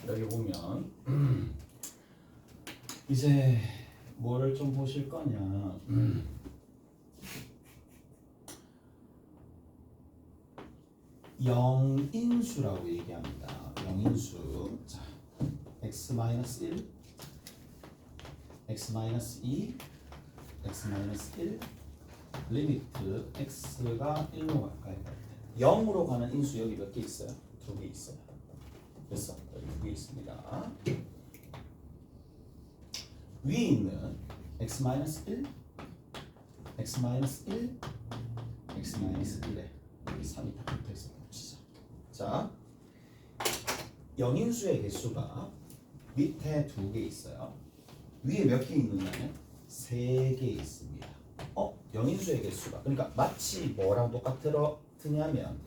여기 보면 이제 뭘 좀 보실 거냐. 영인수라고 얘기합니다. 영인수. 자, x-1, x-2, x-1, 리미트 x가 1로 가까이 갈 때 0으로 가는 인수 여기 몇 개 있어요? 2개 있어요. 됐어. 여기 2개 있습니다. 위에 있는 x-1, x-1, x-1에 여기 3이 다 붙어있어 봅시다. 자, 영인수의 개수가 밑에 2개 있어요. 위에 몇 개 있느냐면 3개 있습니다. 영인수의 개수가 그러니까 마치 뭐랑 똑같으냐면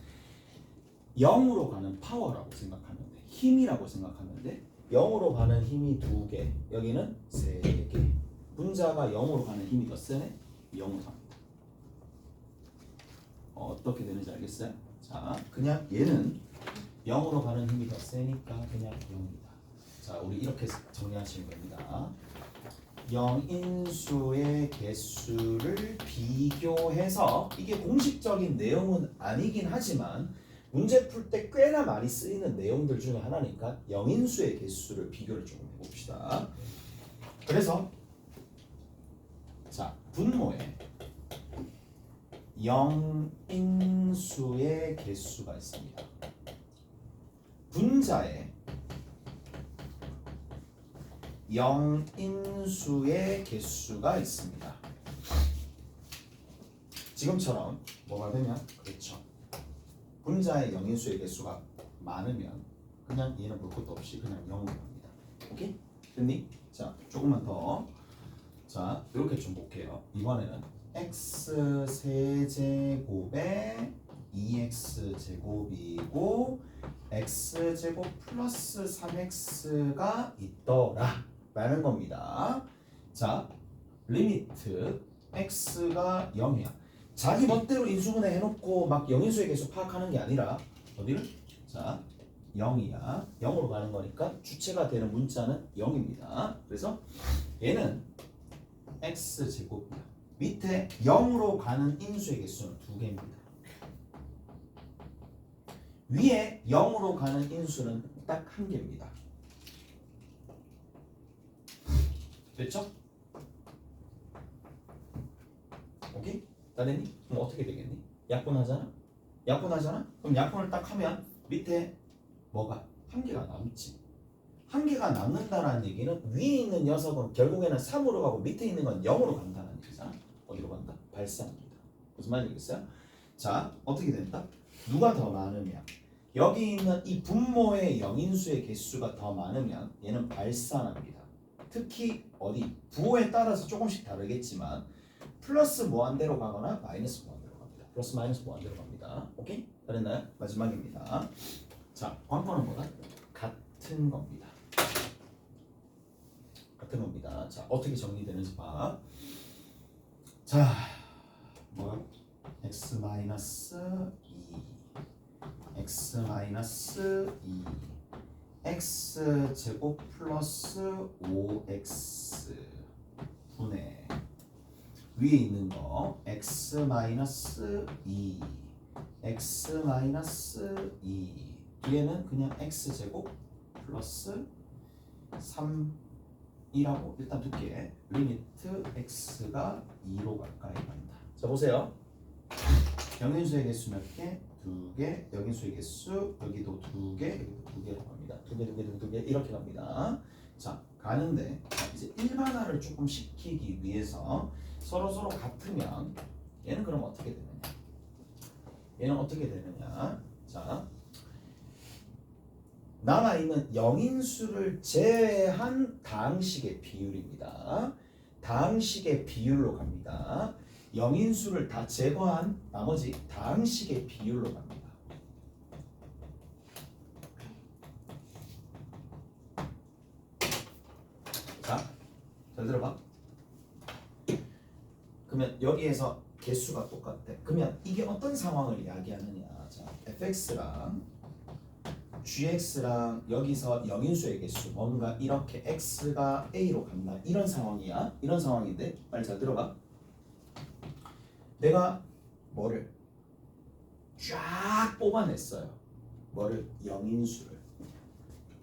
0으로 가는 파워라고 생각하면 돼. 힘이라고 생각하면 돼. 0으로 가는 힘이 2개, 여기는 3개. 분자가 0으로 가는 힘이 더 세네? 0으로 갑니다. 어떻게 되는지 알겠어요? 자, 그냥 얘는 0으로 가는 힘이 더 세니까 그냥 0이다. 자, 우리 이렇게 정리하시는 겁니다. 영인수의 개수를 비교해서, 이게 공식적인 내용은 아니긴 하지만 문제 풀 때 꽤나 많이 쓰이는 내용들 중에 하나니까 영인수의 개수를 비교를 조금 해봅시다. 그래서 자, 분모에 영인수의 개수가 있습니다. 분자에 영인수의 개수가 있습니다. 지금처럼 뭐가 되면 그렇죠. 분자의 영인수의 개수가 많으면 그냥 얘는 볼 것도 없이 그냥 0으로 갑니다. 오케이? 됐니? 자, 조금만 더. 자, 이렇게 좀 볼게요. 이번에는 x 세제곱에 2x 제곱이고 x 제곱 플러스 3x가 있더라 라는 겁니다. 자, 리미트 x가 0이야. 자기 멋대로 인수분해 해놓고 막 영인수의 개수 파악하는 게 아니라 어디를? 자, 0이야. 0으로 가는 거니까 주체가 되는 문자는 0입니다. 그래서 얘는 x제곱이야. 밑에 0으로 가는 인수의 개수는 2개입니다. 위에 0으로 가는 인수는 딱 1개입니다. 됐죠? 오케이? 다 됐니? 그럼 어떻게 되겠니? 약분하잖아? 약분하잖아? 그럼 약분을 딱 하면 밑에 뭐가? 1개가 남지. 1개가 남는다는 얘기는 위에 있는 녀석은 결국에는 3으로 가고 밑에 있는 건 0으로 간다는 얘기잖아. 어디로 간다? 발산합니다. 무슨 말이겠어요? 자, 어떻게 된다? 누가 더 많으면, 여기 있는 이 분모의 영인수의 개수가 더 많으면 얘는 발산합니다. 특히 어디? 부호에 따라서 조금씩 다르겠지만 플러스 무한대로 가거나 마이너스 무한대로 갑니다. 플러스 마이너스 무한대로 갑니다. 오케이? 그랬나요? 마지막입니다. 자, 관건은 뭐다? 같은 겁니다. 같은 겁니다. 자, 어떻게 정리되는지 봐. 자, 뭐야? x-2 x-2 x제곱 플러스 5x 분의 위에 있는 거 x-2 x-2 뒤에는 그냥 x제곱 플러스 3이라고 일단 둘게. 리미트 x가 2로 가까이 간다. 자, 보세요. 영인수의 개수 몇 개? 2개. 영인수의 개수 여기도 2개, 여기도 2개로 갑니다. 2개 이렇게 갑니다. 자, 가는데 이제 일반화를 조금 시키기 위해서 서로 같으면 얘는 그럼 어떻게 되느냐? 얘는 어떻게 되느냐? 자, 남아있는 영인수를 제외한 다항식의 비율입니다. 다항식의 비율로 갑니다. 영인수를 다 제거한 나머지 다항식의 비율로 갑니다. 자, 잘 들어봐. 그러면 여기에서 개수가 똑같대. 그러면 이게 어떤 상황을 이야기하느냐? 자, fx랑 gx랑 여기서 영인수의 개수 뭔가 이렇게 x가 a로 간다 이런 상황이야. 이런 상황인데 빨리 잘 들어봐. 내가 뭐를 쫙 뽑아냈어요. 뭐를 영인수를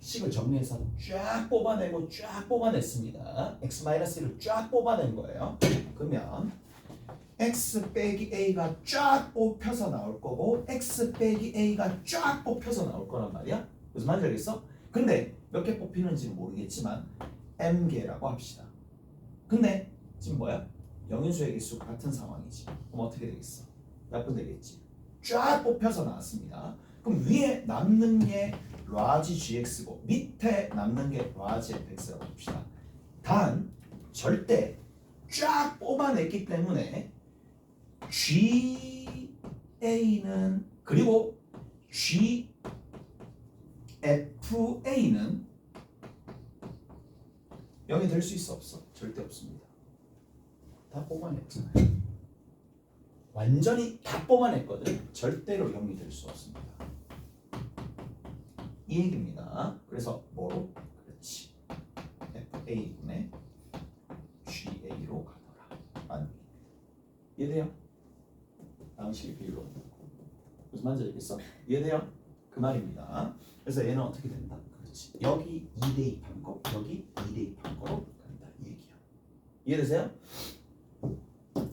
식을 정리해서 쫙 뽑아내고 쫙 뽑아냈습니다. x-1을 쫙 뽑아낸 거예요. 그러면 x 빼기 a가 쫙 뽑혀서 나올 거고 x 빼기 a가 쫙 뽑혀서 나올 거란 말이야. 무슨 말인지 알겠어? 근데 몇 개 뽑히는지는 모르겠지만 m개라고 합시다. 근데 지금 뭐야? 영인수의 개수가 같은 상황이지. 그럼 어떻게 되겠어? 몇 분 되겠지? 쫙 뽑혀서 나왔습니다. 그럼 위에 남는 게 라지 gx고 밑에 남는 게 라지 fx라고 합시다. 단 절대 쫙 뽑아냈기 때문에 GA는 그리고 GFA는 0이 될 수 있어 없어? 절대 없습니다. 다 뽑아냈잖아요. 완전히 다 뽑아냈거든. 절대로 0이 될 수 없습니다. 이 얘기입니다. 그래서 뭐로? 그렇지. FA분의 GA로 가더라. 맞니? 이해돼요? 양식의 비율로. 무슨 말인지 알겠어? 이해돼요? 그 말입니다. 그래서 얘는 어떻게 된다? 그렇지. 여기 2 대입한 거, 여기 2 대입한 거로 간다. 이 얘기야. 이해되세요?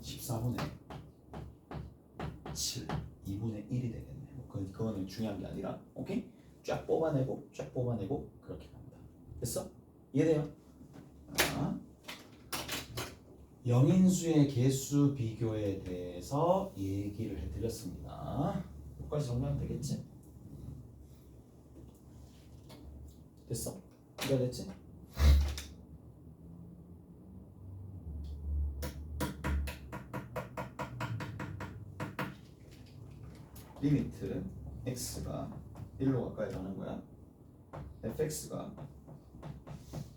14분의 7, 2분의 1이 되겠네. 그거는 중요한 게 아니라, 오케이? 쫙 뽑아내고, 쫙 뽑아내고 그렇게 간다. 됐어? 이해돼요? 자. 영인수의 개수 비교에 대해서 얘기를 해드렸습니다. 여기까지 정리하면 되겠지? 됐어? 이해됐지? 리미트 x가 1로 가까이 가는 거야. fx가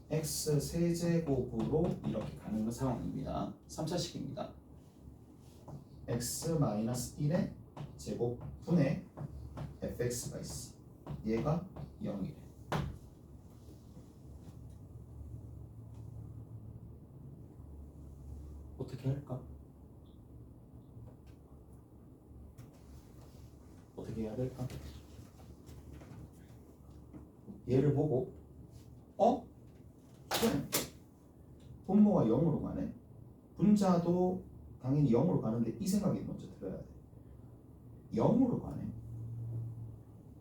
x 세제곱으로 이렇게 가는 상황입니다. 3차식입니다. x-1의 제곱분의 fx가 있어. 얘가 0이래. 어떻게 할까? 어떻게 해야 될까? 얘를 보고 그래. 분모가 0으로 가네. 분자도 당연히 0으로 가는데 이 생각이 먼저 들어야 돼. 0으로 가네.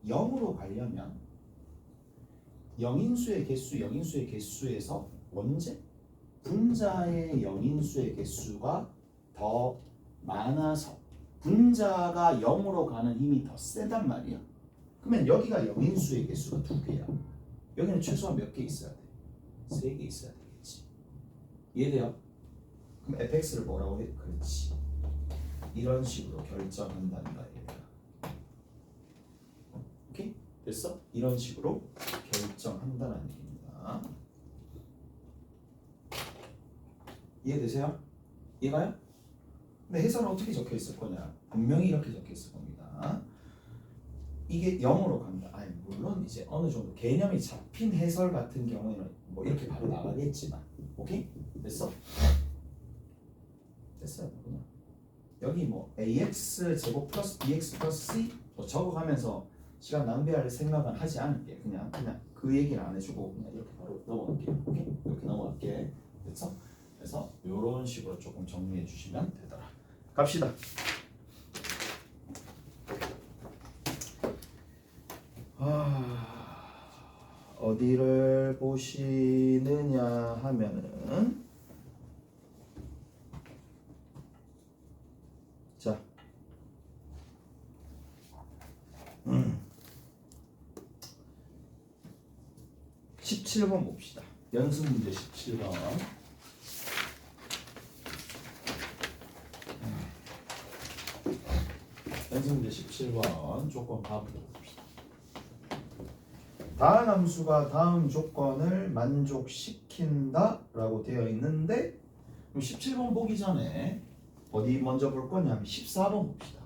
0으로 가려면 영인수의 개수에서 언제? 분자의 영인수의 개수가 더 많아서 분자가 0으로 가는 힘이 더 세단 말이야. 그러면 여기가 영인수의 개수가 2개야. 여기는 최소한 몇 개 있어야 돼? 3개 있어야 되겠지. 이해돼요? 그럼 fx를 뭐라고 해? 그렇지. 이런 식으로 결정한다는 거예요. 오케이? 됐어? 이런 식으로 결정한다는 얘기입니다. 이해되세요? 이해가요? 근데 해설은 어떻게 적혀 있을 거냐? 분명히 이렇게 적혀 있을 겁니다. 이게 0으로 간다. 아니 물론 이제 어느 정도 개념이 잡힌 해설 같은 경우에는 뭐 이렇게 바로 나가겠지만, 오케이? 됐어? 됐어요. 그냥 여기 뭐 ax 제곱 플러스 bx 플러스 c 뭐 적어가면서 시간 낭비할 생각은 하지 않을게. 그냥 그 얘기는 안 해주고 그냥 이렇게 바로 넘어갈게. 오케이? 이렇게 넘어갈게. 됐어? 그래서 이런 식으로 조금 정리해 주시면 되더라. 갑시다. 어디를 보시느냐 하면은 자 17번 봅시다. 연습 문제 17번. 연습 문제 17번 조건 봐보도록 합시다. 다음 함수가 다음 조건을 만족시킨다 라고 되어 있는데, 그럼 17번 보기 전에 어디 먼저 볼 거냐면 14번 봅시다.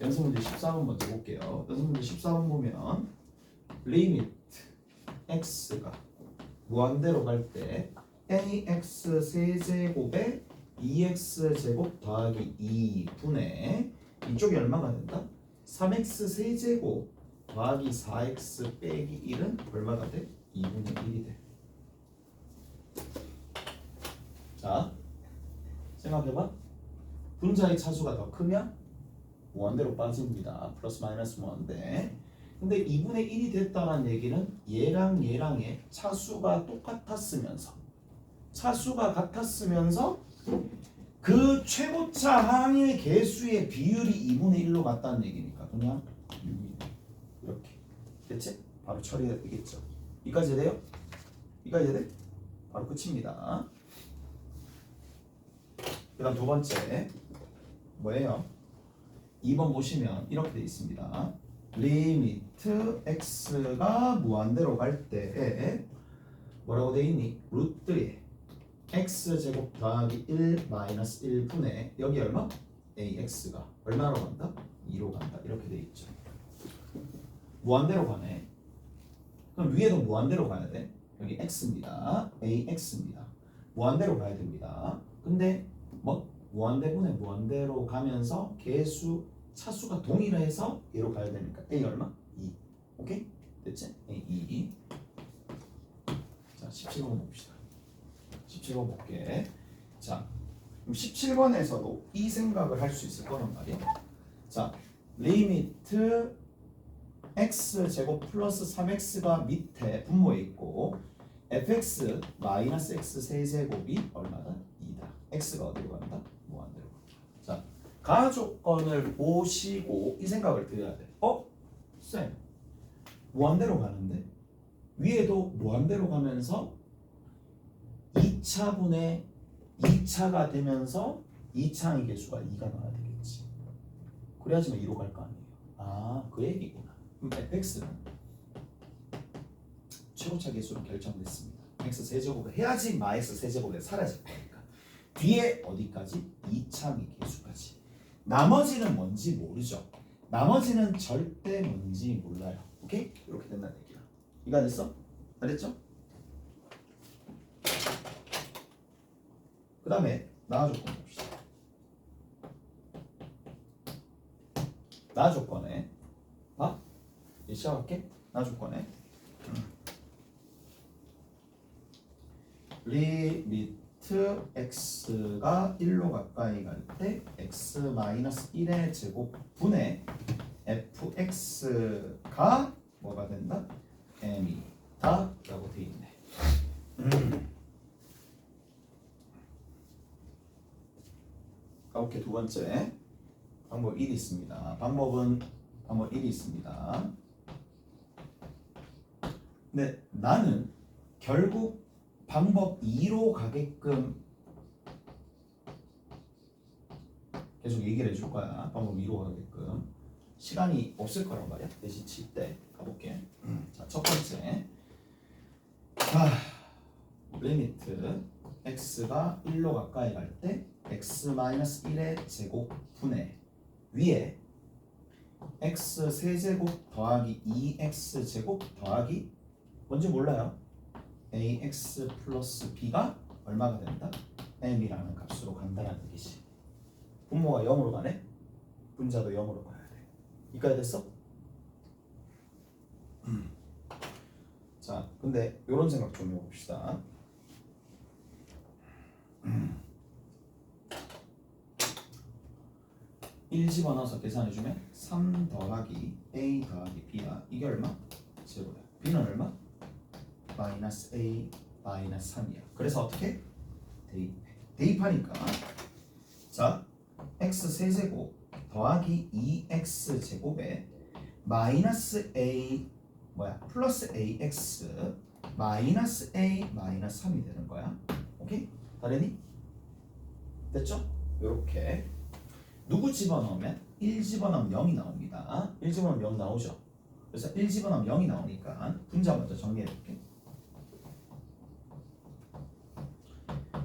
연습 문제 14번 먼저 볼게요. 연습 문제 14번 보면 리미트 x가 무한대로 갈 때 ax 세제곱에 2x 제곱 더하기 2분의 이쪽이 얼마가 된다? 3x 세제곱 더하기 4x 빼기 1은 얼마가 돼? 2분의 1이 돼. 자, 생각해봐. 분자의 차수가 더 크면 무한대로 빠집니다. 플러스 마이너스 무한대. 근데 2분의 1이 됐다는 얘기는 얘랑 얘랑의 차수가 똑같았으면서 그 최고차 항의 개수의 비율이 2분의 1로 같다는 얘기니까 그냥 6이 이렇게 됐지? 바로 처리가 되겠죠. 이까지 돼요? 이까지 돼? 바로 끝입니다. 그 다음 두 번째 뭐예요? 2번 보시면 이렇게 돼 있습니다. 리미트 x가 무한대로 갈 때 뭐라고 돼 있니? 루트 x제곱 더하기 1 마이너스 1분의 여기 얼마? ax가 얼마로 간다? 2로 간다. 이렇게 돼 있죠. 무한대로 가네. 그럼 위에도 무한대로 가야 돼. 여기 x입니다. ax입니다. 무한대로 가야 됩니다. 근데 뭐 무한대분의 무한대로 가면서 개수 차수가 동일해서 얘로 가야 되니까 a 얼마? 2. 오케이? 됐지? a 2. 자, 17번 봅시다. 17번 볼게. 자, 그럼 17번에서도 이 생각을 할 수 있을 거란 말이야. 자, 리미트 x제곱 플러스 3x가 밑에 분모에 있고 fx 마이너스 x 세제곱이 얼마다? 2다. x가 어디로 간다? 무한대로. 자, 가조건을 보시고 이 생각을 드려야 돼. 쌤, 무한대로 가는데 위에도 무한대로 가면서 2차분의 2차가 되면서 2차의 개수가 2가 나와야 되겠지. 그래야지만 2로 갈 거 아니에요. 아, 그 얘기구나. 그럼 fx는 최고차 개수로 결정됐습니다. x 세제곱을 해야지 마x 세제곱에 사라질 거니까. 뒤에 어디까지? 2차의 개수까지. 나머지는 뭔지 모르죠. 나머지는 절대 뭔지 몰라요. 오케이? 이렇게 된다는 얘기야. 이해가 됐어? 알겠죠? 그 다음에 나조건 봅시다. 나조건에 시작할게. 나조건에 리미트 x가 1로 가까이 갈 때 x-1의 제곱분의 fx가 뭐가 된다? m이다 라고 돼 있네. 오케이, 두 번째 방법 1이 있습니다. 방법 1이 있습니다. 근데 나는 결국 방법 2로 가게끔 계속 얘기를 해줄 거야. 방법 2로 가게끔. 시간이 없을 거란 말이야. 대신 칠 때 가볼게. 자, 첫 번째. 리미트 x가 1로 가까이 갈 때 x-1의 제곱분의 위에 x 세제곱 더하기 2x 제곱 더하기 뭔지 몰라요. ax 플러스 b가 얼마가 된다? m이라는 값으로 간다는 얘기지. 분모가 0으로 가네? 분자도 0으로 가야 돼. 이까지 됐어? 자, 근데 이런 생각 좀 해봅시다. 1 집어넣어서 계산해주면 3 더하기 a 더하기 b야. 이게 얼마? 제곱이야. b는 얼마? 마이너스 a 마이너스 3이야. 그래서 어떻게? 대입하니까 자, x 세제곱 더하기 2x 제곱에 마이너스 a 플러스 ax 마이너스 a 마이너스 3이 되는 거야. 오케이? 다르니? 됐죠? 요렇게 누구 집어넣으면 1 집어넣으면 0이 나옵니다. 1 집어넣으면 0 나오죠. 그래서 1 집어넣으면 0이 나오니까 분자 먼저 정리해볼게.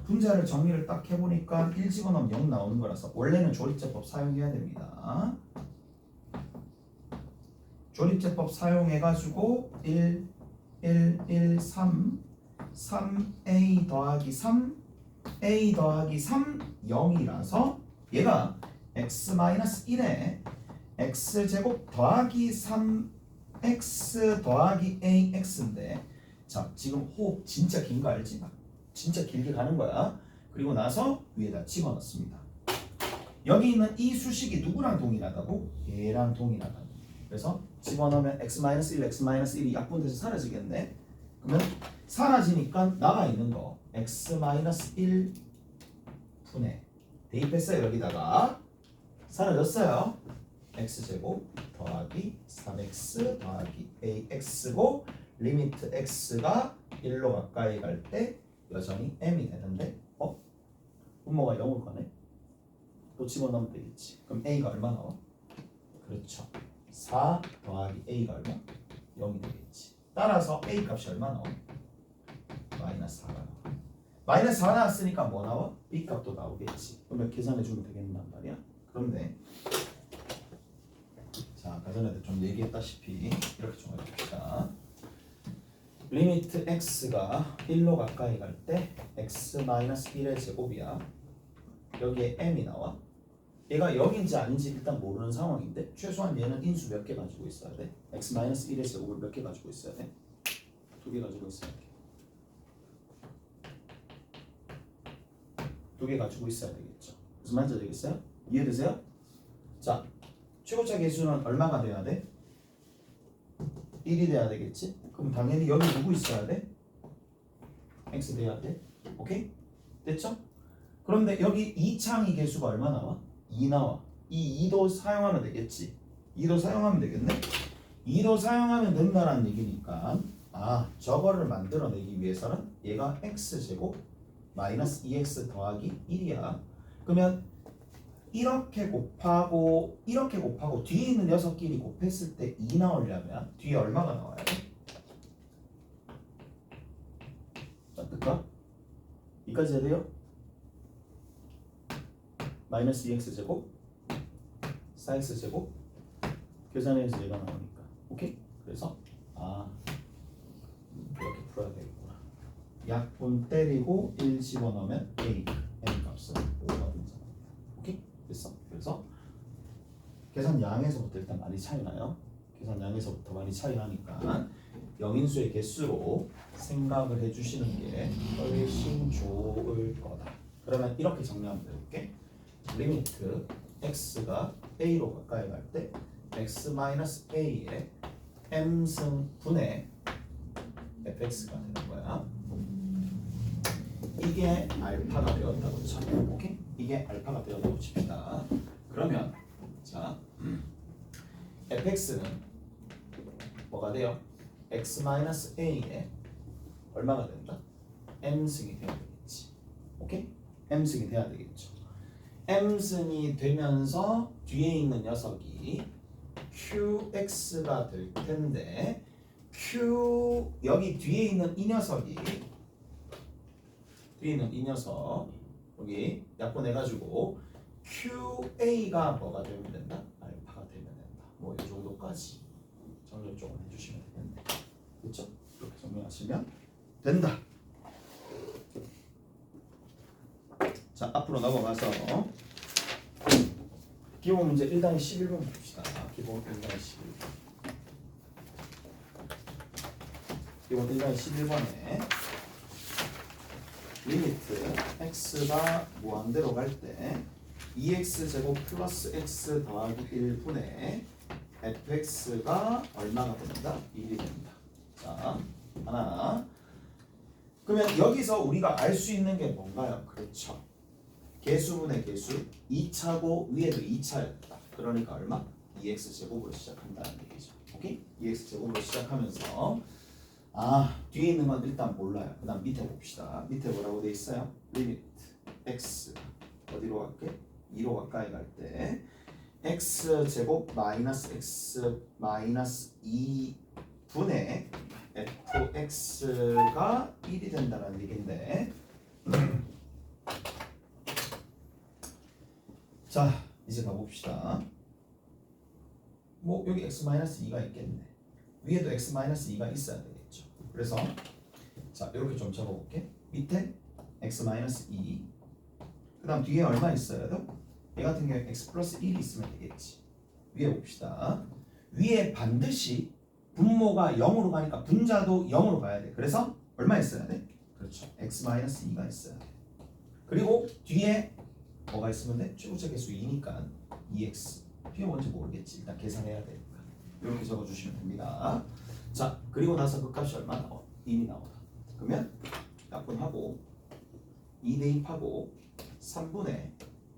분자를 정리를 딱 해보니까 1 집어넣으면 0 나오는 거라서 원래는 조리제법 사용해야 됩니다. 조립제법 사용해가지고 1, 3A 더하기 3 A 더하기 3 0이라서 얘가 x-1에 x제곱 더하기 3x 더하기 ax인데 자 지금 호흡 진짜 긴 거 알지? 진짜 길게 가는 거야. 그리고 나서 위에다 집어넣습니다. 여기 있는 이 수식이 누구랑 동일하다고? 얘랑 동일하다고. 그래서 집어넣으면 x-1, x-1이 약분돼서 사라지겠네. 그러면 사라지니까 나가 있는 거 x-1 분의 대입했어요. 여기다가 사라졌어요. x제곱 더하기 3x 더하기 ax고 리미트 x가 1로 가까이 갈 때 여전히 m이 되는데 분모가 0을 거네. 또 집어넣으면 되겠지. 그럼 a가 얼마 나와? 그렇죠. 4 더하기 a가 얼마? 0이 되겠지. 따라서 a 값이 얼마 나와? 마이너스 4가 나와. 마이너스 4 나왔으니까 뭐 나와? b 값도 나오겠지. 그러면 계산해주면 되겠단 말이야. 그런데 자 아까 전에도 좀 얘기했다시피 이렇게 좀 해봅시다. 리미트 x가 1로 가까이 갈 때 x-1의 제곱이야. 여기에 m이 나와. 얘가 0인지 아닌지 일단 모르는 상황인데 최소한 얘는 인수 몇 개 가지고 있어야 돼? x-1의 제곱을 몇 개 가지고 있어야 돼? 2개 가지고 있어야 돼. 2개 가지고 있어야 되겠죠. 무슨 말인지 알겠어요? 이해되세요? 자, 최고차 계수는 얼마가 돼야 돼? 1이 돼야 되겠지? 그럼 당연히 여기 누구 있어야 돼? x 돼야 돼. 오케이? 됐죠? 그런데 여기 2창의 계수가 얼마 나와? 2 나와. 이 2도 사용하면 되겠지. 2도 사용하면 되겠네. 2도 사용하면 된다는 얘기니까 저거를 만들어내기 위해서는 얘가 x제곱 마이너스 2x 더하기 1이야. 그러면 이렇게 곱하고 뒤에 있는 녀석끼리 곱했을 때 2 나오려면 뒤에 얼마가 나와야 돼? 어떨까? 2까지 해야 돼요? 마이너스 2x제곱 4x제곱 계산해서 얘가 나오니까 오케이? 그래서 이렇게 풀어야 되겠구나. 약분 때리고 1 집어넣으면 a, n 값은 5가 된다. 오케이? 됐어. 그래서 계산 양에서부터 일단 많이 차이 나요. 계산 양에서부터 많이 차이 나니까 영인수의 개수로 생각을 해주시는 게 훨씬 좋을 거다. 그러면 이렇게 정리하면 되겠게. 리미트 x가 a로 가까이 갈 때 x-a의 m승 분의 fx가 되는 거야. 이게 알파가 되었다고 쳐. 오케이? 이게 알파가 되었다고 칩시다. 그러면 자 fx는 뭐가 돼요? x-a에 얼마가 된다? m승이 돼야 되겠지. 오케이? m승이 돼야 되겠죠. m승이 되면서 뒤에 있는 녀석이 qx가 될 텐데 여기 뒤에 있는 이 녀석 여기 약분해가지고 qa가 뭐가 되면 된다? 알파가 되면 된다. 뭐 이 정도까지 정리 조금 해주시면 되겠네. 그렇죠? 이렇게 정리하시면 된다. 자, 앞으로 넘어가서 기본 문제 1단위 11번 봅시다. 기본 1단위 11번. 기본 1단위 11번에 리미트 x가 무한대로 갈 때 2x제곱 플러스 x 더하기 1분의 fx가 얼마가 된다? 1이 된다. 자, 하나. 그러면 여기서 우리가 알 수 있는 게 뭔가요? 그렇죠. 개수분의 개수 2차고 위에도 2차였다. 그러니까 얼마? 2x제곱으로 시작한다는 얘기죠. 오케이? 2x제곱으로 시작하면서 뒤에 있는 건 일단 몰라요. 그 다음 밑에 봅시다. 밑에 뭐라고 돼 있어요? 리미트 x 어디로 갈게? 2로 가까이 갈 때 x제곱 마이너스 x 마이너스 2분의 fx가 1이 된다는 얘기인데 자 이제 가봅시다. 뭐 여기 x-2가 있겠네. 위에도 x-2가 있어야 되겠죠. 그래서 자 이렇게 좀 적어볼게. 밑에 x-2 그 다음 뒤에 얼마 있어야 돼? 얘 같은 경우에 x 플러스 1이 있으면 되겠지. 위에 봅시다. 위에 반드시 분모가 0으로 가니까 분자도 0으로 가야 돼. 그래서 얼마 있어야 돼? 그렇죠. x-2가 있어야 돼. 그리고 뒤에 뭐가 있으면 돼? 최고차 계수 2니까 2x. 뒤에 뭔지 모르겠지. 일단 계산해야 되니까. 이렇게 적어주시면 됩니다. 자, 그리고 나서 그 값이 얼마 나와? 1이 나오다. 그러면 약분하고 2 대입하고 3분의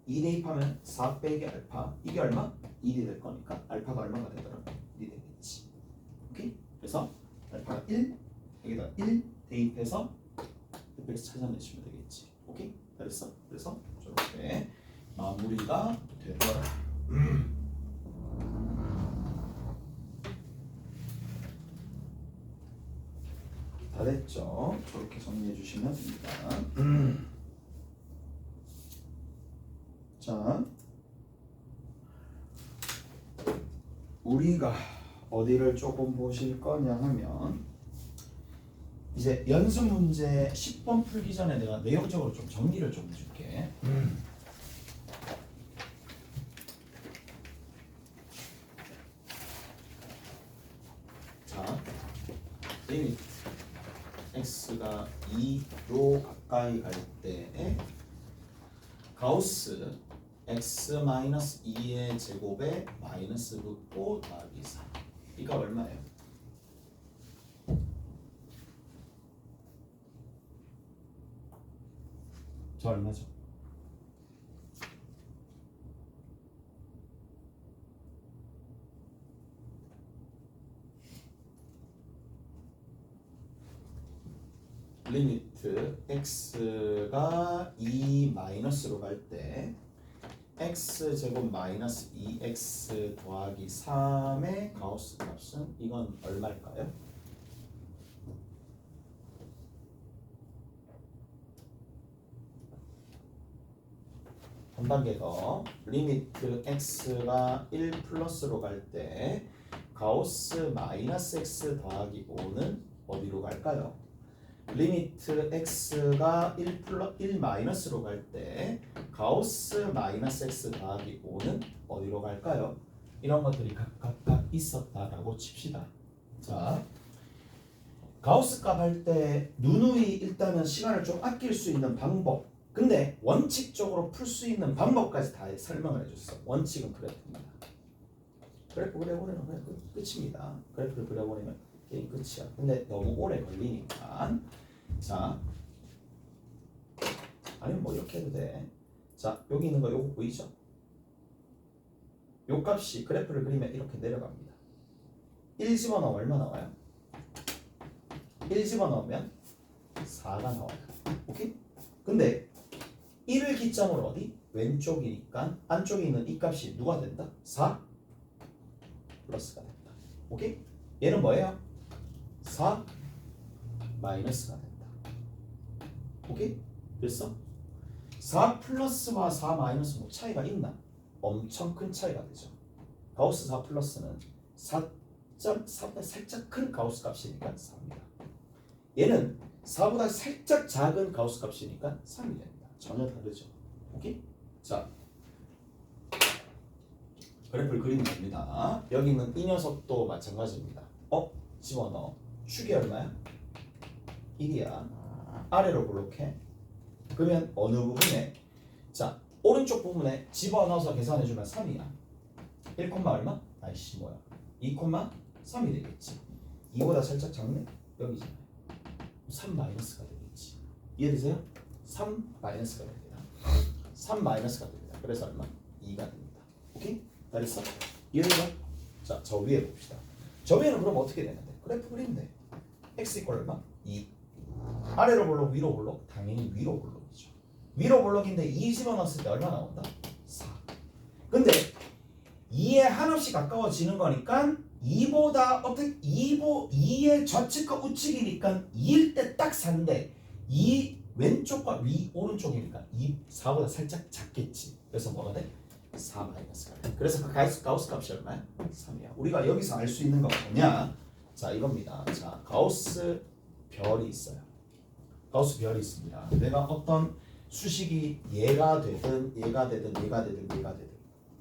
2 대입하면 4 빼기 알파. 이게 얼마? 1이 될 거니까 알파가 얼마가 되더라? 1이 되겠지. 오케이? 그래서 알파가 1, 여기다 1 대입해서 fx 찾아내시면 되겠지. 오케이? 됐어? 그래서 저렇게 마무리가 되더라. 다 됐죠? 저렇게 정리해 주시면 됩니다. 자, 우리가 어디를 조금 보실 거냐 하면 이제 연습 문제 10번 풀기 전에 내가 내용적으로 좀 정리를 좀 해줄게. 자, 리미트 x가 2로 가까이 갈 때 가우스 x-2의 제곱에 마이너스 붙고 더하기 4. 이거 얼마예요? 저 얼마죠? 리미트 x가 2 마이너스로 갈 때 x제곱 마이너스 2x 더하기 3의 가우스 값은 이건 얼마일까요? 한 단계 더. 리미트 x가 1 플러스로 갈 때 가우스 마이너스 x 더하기 5는 어디로 갈까요? 리미트 x가 1 마이너스로 갈 때 가우스 마이너스 x 더하기 5는 어디로 갈까요? 이런 것들이 각각 있었다라고 칩시다. 자, 가우스 값 할 때 누누이 일단은 시간을 좀 아낄 수 있는 방법. 근데 원칙적으로 풀 수 있는 방법까지 다 설명을 해줬어. 원칙은 그래프입니다. 그래프 그려보내면 끝입니다. 그래프를 그려보내면 게임 끝이야. 근데 너무 오래 걸리니까. 자, 아니면 뭐 이렇게 해도 돼. 자, 여기 있는 거 요거 보이죠? 요 값이 그래프를 그리면 이렇게 내려갑니다. 1 집어넣으면 얼마 나와요? 1 집어넣으면 4가 나와요. 오케이? 근데 1을 기점으로 어디? 왼쪽이니까 안쪽에 있는 이 값이 누가 된다? 4 플러스가 된다. 오케이? 얘는 뭐예요? 4 마이너스가 된다. 오케이? 됐어? 4 플러스와 4 마이너스 뭐 차이가 있나? 엄청 큰 차이가 되죠. 가우스 4 플러스는 4.4보다 살짝 큰 가우스 값이니까 4입니다. 얘는 4보다 살짝 작은 가우스 값이니까 3이 됩니다. 전혀 다르죠. 오케이? 자, 그래프를 그리면 됩니다. 여기 있는 이 녀석도 마찬가지입니다. 집어넣어. 축이 얼마야? 1이야. 아래로 블록해. 그러면 어느 부분에? 자, 오른쪽 부분에 집어넣어서 계산해주면 3이야. 1, 얼마? 아이씨 뭐야. 2, 3이 되겠지. 2보다 살짝 작네? 여기잖아요. 3 마이너스가 되겠지. 이해되세요? 3 마이너스가 됩니다. 3 마이너스가 됩니다. 그래서 얼마? 2가 됩니다. 오케이? 다 됐어? 이해되죠? 자, 저 위에 봅시다. 저 위에는 그럼 어떻게 되는데? 그래프 그리면 돼. x 이퀄 얼마? 2. 아래로 볼록, 위로 볼록? 당연히 위로 볼록이죠. 위로 볼록인데 2 집어넣었을 때 얼마 나온다? 4. 근데 2에 한없이 가까워지는 거니까 2보다 어떻게 2의 좌측과 우측이니까 2일 때 딱 4인데 2 왼쪽과 위 오른쪽이니까 2 4보다 살짝 작겠지. 그래서 뭐가 돼? 4 마이너스가 돼. 그래서 그 가우스 값이 얼마야? 3이야. 우리가 여기서 알 수 있는 거 뭐냐? 자 이겁니다. 자 가우스 별이 있어요. 가우스 별이 있습니다. 내가 어떤 수식이 얘가 되든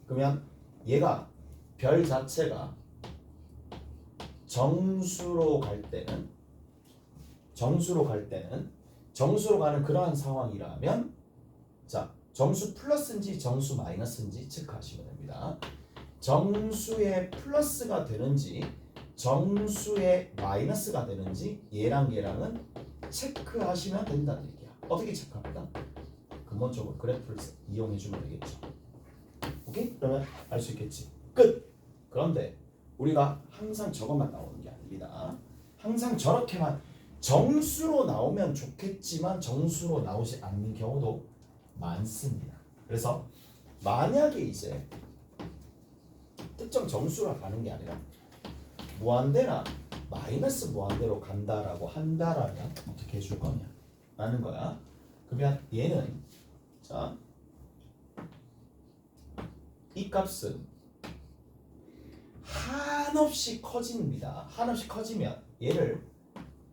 그러면 얘가 별 자체가 정수로 갈 때는 정수로 가는 그러한 상황이라면 자 정수 플러스인지 정수 마이너스인지 체크하시면 됩니다. 정수의 플러스가 되는지 정수의 마이너스가 되는지 얘랑은 체크하시면 된다는 얘기야. 어떻게 체크합니까? 근본적으로 그래프를 이용해 주면 되겠죠. 오케이? 그러면 알 수 있겠지. 끝! 그런데 우리가 항상 저것만 나오는 게 아닙니다. 항상 저렇게만 정수로 나오면 좋겠지만 정수로 나오지 않는 경우도 많습니다. 그래서 만약에 이제 특정 정수로 가는 게 아니라 무한대나 마이너스 무한대로 간다라고 한다라면 어떻게 해줄 거냐 라는 거야. 그러면 얘는 자 이 값은 한없이 커집니다. 한없이 커지면 얘를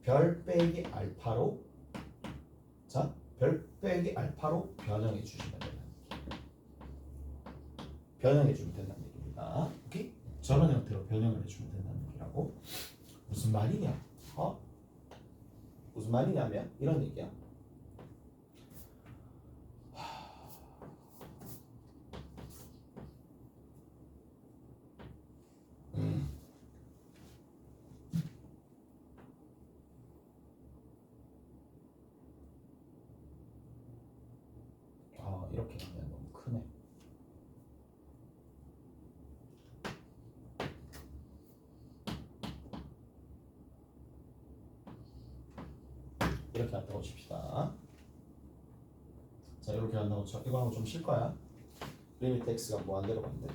별 빼기 알파로 별 빼기 알파로 변형해 주시면 된다. 변형해 주면 된다는 얘기입니다. 오케이? 저런 형태로 변형을 해주면 된다는 얘기라고. 무슨 말이냐? 무슨 말이냐면 이런 얘기야. 이렇게 가면 너무 크네. 이렇게 한다고 칩시다. 자 이렇게 한다고 쳐. 이거 하고 좀 쉴 거야. 리미트 x가 무한대로 간대.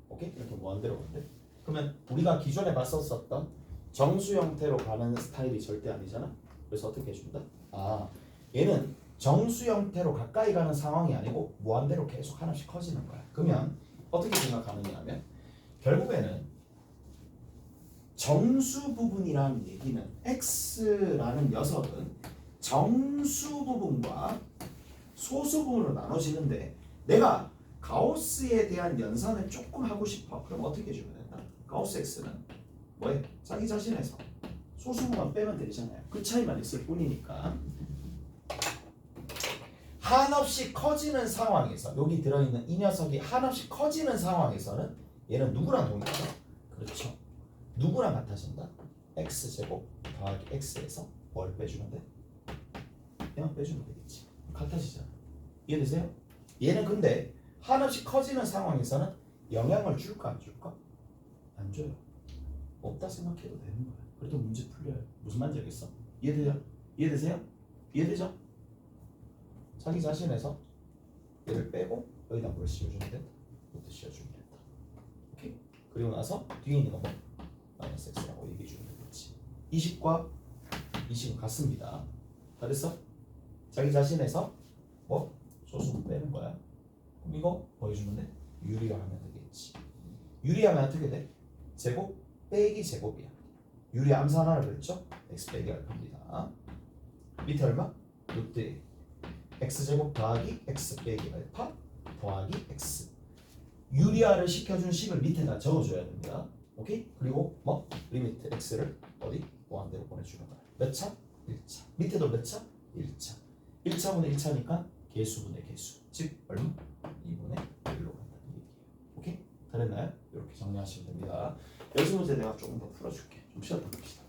오케이? 이렇게 무한대로 간대. 그러면 우리가 기존에 봤었던 정수 형태로 가는 스타일이 절대 아니잖아. 그래서 어떻게 해준다? 얘는 정수 형태로 가까이 가는 상황이 아니고 무한대로 계속 하나씩 커지는 거야. 그러면 어떻게 생각하느냐 하면 결국에는 정수 부분이라는 얘기는 x라는 녀석은 정수 부분과 소수 부분으로 나눠지는데 내가 가우스에 대한 연산을 조금 하고 싶어. 그럼 어떻게 해주면 된다? 가우스 x는 뭐해? 자기 자신에서 소수 부분 빼면 되잖아요. 그 차이만 있을 뿐이니까. 한없이 커지는 상황에서 여기 들어있는 이 녀석이 한없이 커지는 상황에서는 얘는 누구랑 동일하죠? 그렇죠. 누구랑 같아진다? x제곱 더하기 x에서 뭘 빼주면 돼? 그냥 빼주면 되겠지. 같아지잖아. 이해되세요? 얘는 근데 한없이 커지는 상황에서는 영향을 줄까 안 줄까? 안 줘요. 없다 생각해도 되는 거야. 그래도 문제 풀려요. 무슨 말인지 알겠어? 이해되죠? 이해되세요? 이해되죠? 자기 자신에서 얘를 빼고 여기다 뭘 씌워주면 된다. 이것도 씌워주면 된다. 오케이? 그리고 나서 뒤에 있는 거 뭐? 마이너스 x라고 얘기해 주면 되겠지. 20과 20은 같습니다. 다 됐어? 자기 자신에서 뭐? 소수분 빼는 거야. 그럼 이거 뭐 해주면 돼? 유리화하면 되겠지. 유리하면 어떻게 돼? 제곱 빼기 제곱이야. 유리 암산 하나 그랬죠? x 빼기 알파입니다. 밑에 얼마? 루트 x제곱 더하기 x 빼기 알파 더하기 x. 유리화를 시켜준 식을 밑에다 적어줘야 됩니다. 오케이? 그리고 뭐? 리미트 x를 어디? 무한대로 보내주는 거야. 몇 차? 1차. 밑에도 몇 차? 1차. 1차분의 1차니까 개수분의 개수. 즉 얼마? 2분의 1로 간다는 얘기예요. 오케이? 다 됐나요? 이렇게 정리하시면 됩니다. 여기서 문제 내가 조금 더 풀어줄게. 좀 쉬었다 봅시다.